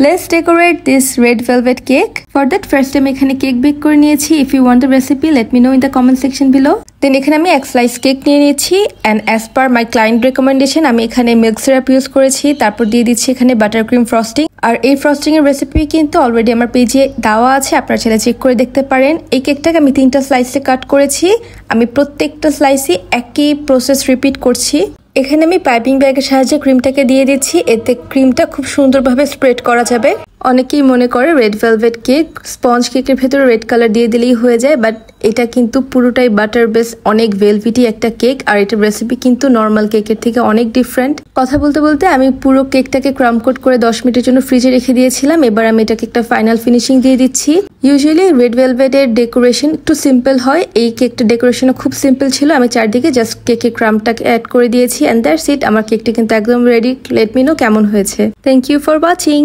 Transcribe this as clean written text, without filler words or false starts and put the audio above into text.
Let's decorate this red velvet cake. For that first time এখানে cake bake করে নিয়েছি. If you want the recipe, let me know in the comment section below. Then এখানে আমি এক slice cake নিয়ে নিয়েছি and as per my client recommendation আমি এখানে মিল্ক সিরাপ ইউজ করেছি. তারপর দিয়ে দিচ্ছি এখানে বাটার ক্রিম ফ্রস্টিং. আর এই ফ্রস্টিং এর রেসিপি কিন্তু অলরেডি আমার পেজে দেওয়া আছে, আপনারা চাইলে চেক করে দেখতে পারেন. এই কেকটাকে আমি 3টা স্লাইসে কাট করেছি. আমি প্রত্যেকটা স্লাইসে একই প্রসেস রিপিট করছি. এখানে আমি পাইপিং ব্যাগের সাহায্যে ক্রিমটাকে দিয়ে দিচ্ছি, এতে ক্রিমটা খুব সুন্দরভাবে স্প্রেড করা যাবে. অনেকেই মনে করে রেড ভেলভেট কেক স্পঞ্জ কেকের ভেতরে রেড কালার দিয়ে দিলেই হয়ে যায়, বাট এটা কিন্তু পুরোটাই বাটার বেস, অনেক ভেলভিটি একটা কেক. আর এটার রেসিপি কিন্তু নর্মাল কেকের থেকে অনেক ডিফারেন্ট. কথা বলতে বলতে আমি পুরো কেকটাকে ক্রাম কোট করে 10 মিনিটের জন্য ফ্রিজে রেখে দিয়েছিলাম. এবার আমি এটাকে একটা ফাইনাল ফিনিশিং দিয়ে দিচ্ছি. ইউজুয়ালি রেড ভেলভেটের ডেকোরেশন একটু সিম্পল হয়, এই কেকটা ডেকোরেশনও খুব সিম্পল ছিল. আমি চারদিকে জাস্ট কেকের ক্রামটাকে অ্যাড করে দিয়েছি, এন্ড দ্যাটস ইট. আমার কেকটা কিন্তু একদম রেডি. লেট মি নো কেমন হয়েছে. Thank you for watching.